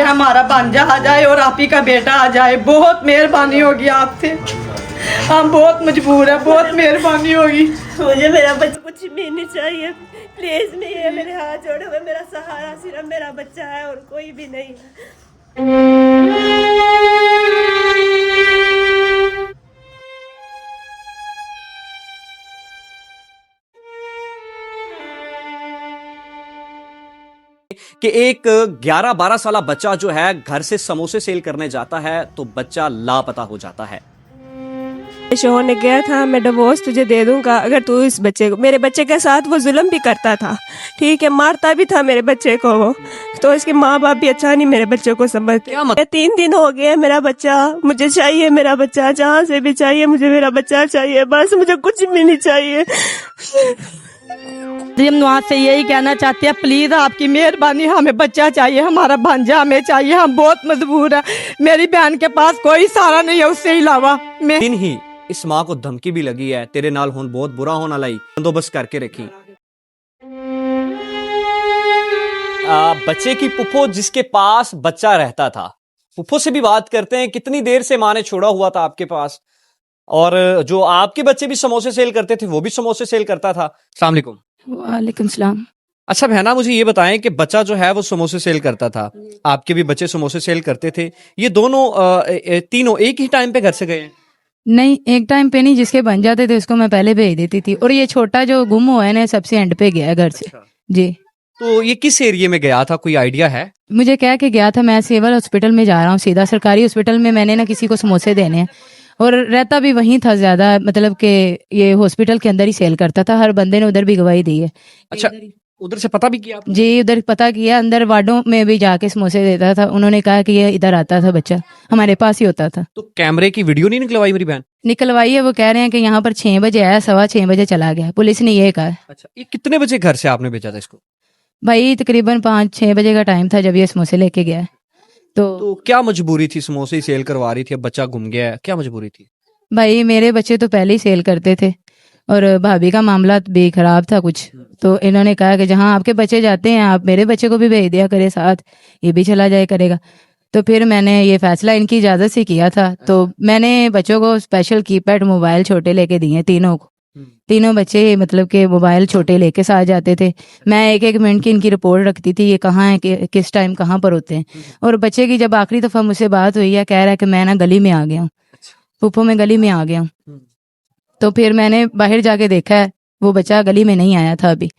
हमारा भांजा आ जाए और आप ही का बेटा आ जाए। बहुत मेहरबानी होगी आपसे, हम बहुत मजबूर है, बहुत मेहरबानी होगी। मुझे मेरा बच्चा कुछ भी नहीं चाहिए, प्लीज। नहीं है, मेरे हाथ जोड़े हुए, मेरा सहारा सिर्फ मेरा बच्चा है और कोई भी नहीं है। कि एक 11-12 साल बच्चा जो है घर से समोसे सेल करने जाता है तो बच्चा लापता हो जाता है। शोहर ने कहा था मैं डिवोर्स तुझे दे दूंगा अगर तू इस बच्चे को, मेरे बच्चे के साथ वो जुल्म भी करता था, ठीक है, मारता भी था मेरे बच्चे को वो, तो इसके माँ बाप भी अच्छा नहीं मेरे बच्चे को समझते। 3 दिन हो गए मेरा बच्चा, मुझे चाहिए मेरा बच्चा, जहाँ से भी चाहिए मुझे मेरा बच्चा चाहिए, बस मुझे कुछ भी नहीं चाहिए। हम वहाँ से यही कहना चाहते हैं, प्लीज आपकी मेहरबानी, हमें बच्चा चाहिए, हमारा भांजा हमें चाहिए, हम बहुत मजबूर है। मेरी बहन के पास कोई सहारा नहीं है उससे अलावा। मैं दिन ही इस माँ को धमकी भी लगी है, तेरे नाल होन बहुत बुरा होना लाई, बंदोबस्त करके रखी। बच्चे की पुप्पो जिसके पास बच्चा रहता था, पुप्पो से भी बात करते हैं, कितनी देर से माँ ने छोड़ा हुआ था आपके पास, और जो आपके बच्चे भी समोसे सेल करते थे वो भी समोसे सेल करता था। अस्सलाम वालेकुम। वालेकुम सलाम। अच्छा बहना, मुझे ये बताएं कि बच्चा जो है वो समोसे सेल करता था, आपके भी बच्चे समोसे सेल करते थे, ये दोनों तीनों एक ही टाइम पे घर से गए हैं? नहीं, एक टाइम पे नहीं, जिसके बन जाते थे उसको मैं पहले भेज देती थी, और ये छोटा जो गुम हुआ है ना सबसे एंड पे गया है घर से। अच्छा। जी। तो ये किस एरिया में गया था, कोई आइडिया है? मुझे कह के गया था मैं सिविल हॉस्पिटल में जा रहा हूँ, सीधा सरकारी हॉस्पिटल में मैंने ना किसी को समोसे देने हैं, और रहता भी वहीं था ज्यादा, मतलब कि ये हॉस्पिटल के अंदर ही सेल करता था, हर बंदे ने उधर भी गवाही दी है। अच्छा, उधर से पता भी किया आपने? जी, उधर पता किया, अंदर वार्डों में भी जाके समोसे देता था, उन्होंने कहा कि ये इधर आता था बच्चा, हमारे पास ही होता था। तो कैमरे की वीडियो नहीं निकलवाई मेरी बहन? निकलवाई है, वो कह रहे हैं कि यहाँ पर 6 बजे आया, 6:15 बजे चला गया, पुलिस ने ये कहा। अच्छा, ये कितने बजे घर से आपने भेजा था इसको? भाई तकरीबन 5-6 बजे का टाइम था जब ये समोसे लेके गया है। तो क्या मजबूरी थी, समोसे ही सेल करवा रही थी, अब बच्चा गुम गया है, क्या मजबूरी थी? भाई मेरे बच्चे तो पहले ही सेल करते थे, और भाभी का मामला भी खराब था कुछ, तो इन्होंने कहा कि जहाँ आपके बच्चे जाते हैं आप मेरे बच्चे को भी भेज दिया करे साथ, ये भी चला जाए करेगा। तो फिर मैंने ये फैसला इनकी इजाजत से किया था, तो मैंने बच्चों को स्पेशल कीपैड मोबाइल छोटे लेके दिए, तीनों को। तीनों बच्चे मतलब के मोबाइल छोटे लेके साथ जाते थे, मैं 1-1 मिनट की इनकी रिपोर्ट रखती थी, ये कहाँ है, किस टाइम कहाँ पर होते हैं। और बच्चे की जब आखिरी दफा मुझसे बात हुई है, कह रहा है कि मैं ना गली में आ गया हूँ, पुप्पो में गली में आ गया हूँ। तो फिर मैंने बाहर जाके देखा है, वो बच्चा गली में नहीं आया था अभी,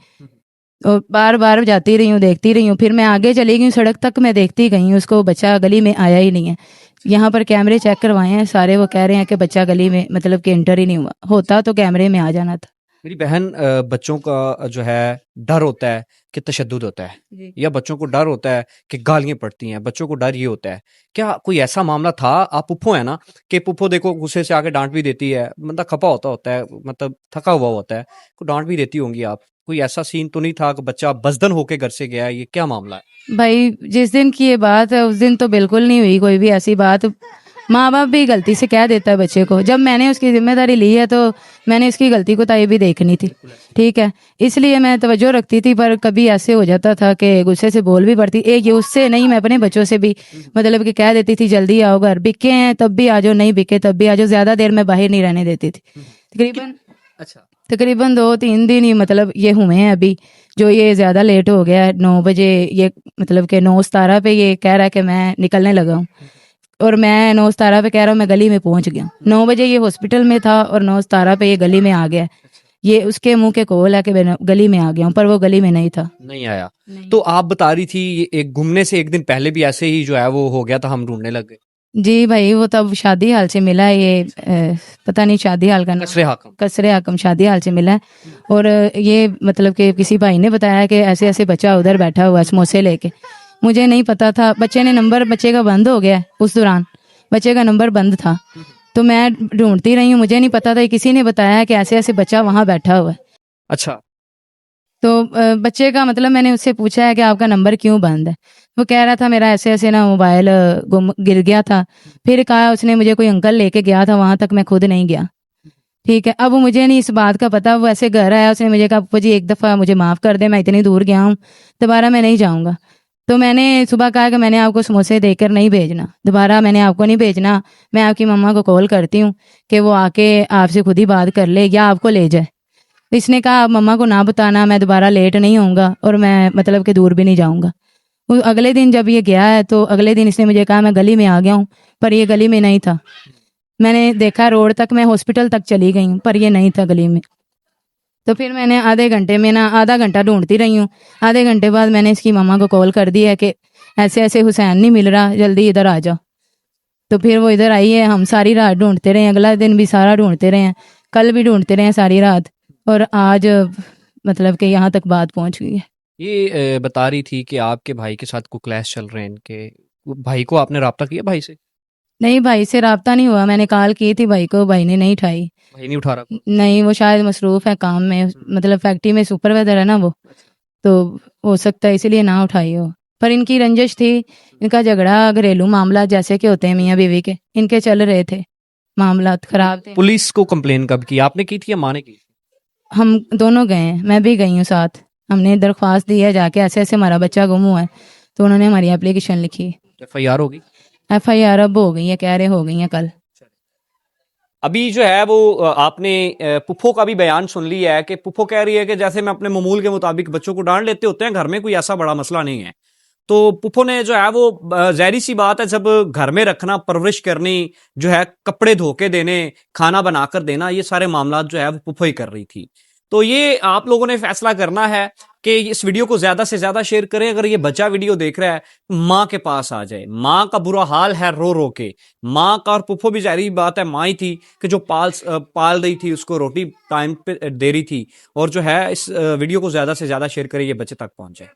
और बार बार जाती रही हूँ, देखती रही हूँ, फिर मैं आगे चली गई सड़क तक, मैं देखती गई हूँ, उसको बच्चा गली में आया ही नहीं है। यहाँ पर कैमरे चेक करवाए हैं सारे, वो कह रहे हैं कि बच्चा गली में मतलब कि एंटर ही नहीं हुआ, होता तो कैमरे में आ जाना था। मेरी बहन, बच्चों का जो है डर होता है कि तशद्दुद होता है, या बच्चों को डर होता है कि गालियां पड़ती हैं, बच्चों को डर ये होता है, क्या कोई ऐसा मामला था? आप पुप्पो है ना, कि पुप्पो देखो गुस्से से आके डांट भी देती है, बंदा खपा होता है, मतलब थका हुआ होता है, को डांट भी देती होंगी आप, कोई ऐसा सीन तो नहीं था कि बच्चा बजदन होके घर से गया है? ये क्या मामला है? भाई जिस दिन की ये बात है उस दिन तो बिल्कुल नहीं हुई कोई भी ऐसी बात, माँ बाप भी गलती से कह देता है बच्चे को, जब मैंने उसकी जिम्मेदारी ली है तो मैंने उसकी गलती को ताई भी देखनी थी, ठीक है, इसलिए मैं तवज्जो रखती थी, पर कभी ऐसे हो जाता था कि गुस्से से बोल भी पड़ती, एक ये उससे नहीं, मैं अपने बच्चों से भी मतलब कि कह देती थी जल्दी आओ घर, बिके हैं तब भी आ जाओ, नहीं बिके तब भी आ जाओ, ज्यादा देर मैं बाहर नहीं रहने देती थी। तकरीबन 2-3 दिन ही मतलब ये हुए हैं अभी, जो ये ज्यादा लेट हो गया है, 9 बजे ये मतलब कि 9:17 पे ये कह रहा है कि मैं निकलने लगा हूँ, और मैं 9:17 पे कह रहा हूँ मैं गली में पहुंच गया। 9 बजे ये हॉस्पिटल में था और 9:17 पे ये गली में आ गया, ये उसके मुंह के कॉल है कि मैं गली में आ गया हूँ, पर वो गली में नहीं था, नहीं आया। तो आप बता रही थी ये एक घूमने से एक दिन पहले भी ऐसे ही जो है वो हो गया था, हम ढूंढने लग गए। जी भाई, वो तब शादी हाल से मिला, ये पता नहीं शादी हाल का नाम, कसरे हाकम शादी हाल से मिला है, और ये मतलब कि किसी भाई ने बताया कि ऐसे ऐसे बच्चा उधर बैठा हुआ है समोसे लेके, मुझे नहीं पता था, बच्चे ने नंबर बच्चे का बंद हो गया उस दौरान, बच्चे का नंबर बंद था, तो मैं ढूंढती रही हूँ, मुझे नहीं पता था, किसी ने बताया कि ऐसे ऐसे बच्चा वहां बैठा हुआ है। अच्छा, तो बच्चे का मतलब मैंने उससे पूछा है कि आपका नंबर क्यों बंद है, वो कह रहा था मेरा ऐसे ऐसे ना मोबाइल गुम गिर गया था, फिर कहा उसने मुझे कोई अंकल लेके गया था, वहां तक मैं खुद नहीं गया, ठीक है। अब मुझे नहीं इस बात का पता, वो ऐसे घर आया, उसने मुझे कहा पप्पू जी एक दफ़ा मुझे माफ़ कर दे, मैं इतनी दूर गया हूँ, दोबारा मैं नहीं जाऊँगा, तो मैंने सुबह कहा कि मैंने आपको समोसे देकर नहीं भेजना, दोबारा मैंने आपको नहीं भेजना, मैं आपकी मम्मा को कॉल करती हूँ कि वो आके आपसे खुद ही बात कर ले या आपको ले जाए। इसने कहा आप मम्मा को ना बताना, मैं दोबारा लेट नहीं होऊंगा और मैं मतलब कि दूर भी नहीं जाऊंगा। वो अगले दिन जब ये गया है तो अगले दिन इसने मुझे कहा मैं गली में आ गया हूँ, पर ये गली में नहीं था। मैंने देखा रोड तक, मैं हॉस्पिटल तक चली गई हूँ पर ये नहीं था गली में। तो फिर मैंने आधे घंटे में ना आधा घंटा ढूंढती रही हूँ। आधे घंटे बाद मैंने इसकी मम्मा को कॉल कर दी है कि ऐसे ऐसे हुसैन नहीं मिल रहा, जल्दी इधर आ जाओ। तो फिर वो इधर आई है, हम सारी रात ढूंढते रहे, अगला दिन भी सारा ढूंढते रहे हैं, कल भी ढूंढते रहे हैं सारी रात, और आज मतलब कि यहाँ तक बात पहुँच गई है। ये बता रही थी कि आपके भाई के साथ कोई क्लैश चल रहे हैं इनके, भाई को आपने राब्ता किया भाई से? नहीं, भाई से राब्ता नहीं हुआ, मैंने कॉल की थी भाई को, भाई ने नहीं उठाई। भाई नहीं उठा रहा? नहीं, वो शायद मसरूफ है काम में, मतलब फैक्ट्री में सुपरवाइजर है ना वो, तो हो सकता है इसीलिए ना उठाई हो। पर इनकी रंजिश थी, इनका झगड़ा घरेलू मामला जैसे कि होते हैं मियाँ बीवी के, इनके चल रहे थे, मामला खराब थे। पुलिस को कंप्लेन कब की, आपने की थी या माँ ने की? हम दोनों गए हैं, मैं भी गई हूँ साथ। हमने दरख्वास्त दी है जाके ऐसे ऐसे हमारा बच्चा गुम हुआ है, तो उन्होंने हमारी एप्लीकेशन लिखी। FIR होगी? FIR अब हो गई है, कह रहे हो गई है कल। अभी जो है वो आपने पुप्पो का भी बयान सुन लिया है कि पुप्पो कह रही है कि जैसे मैं अपने मामूल के मुताबिक बच्चों को डांट लेते होते हैं, घर में कोई ऐसा बड़ा मसला नहीं है। तो पुप्पो ने जो है वो ज़ाहिर सी बात है, जब घर में रखना, परवरिश करनी, जो है कपड़े धो के देने, खाना बनाकर देना, ये सारे मामला जो है वो पुप्पो ही कर रही थी। तो ये आप लोगों ने फैसला करना है कि इस वीडियो को ज्यादा से ज्यादा शेयर करें। अगर ये बच्चा वीडियो देख रहा है, माँ के पास आ जाए, माँ का बुरा हाल है रो रो के। माँ का, और पुप्पो भी जाहिर बात है माँ ही थी कि जो पाल रही थी, उसको रोटी टाइम पे दे रही थी। और जो है इस वीडियो को ज्यादा से ज्यादा शेयर करें, ये बच्चे तक पहुंच जाए।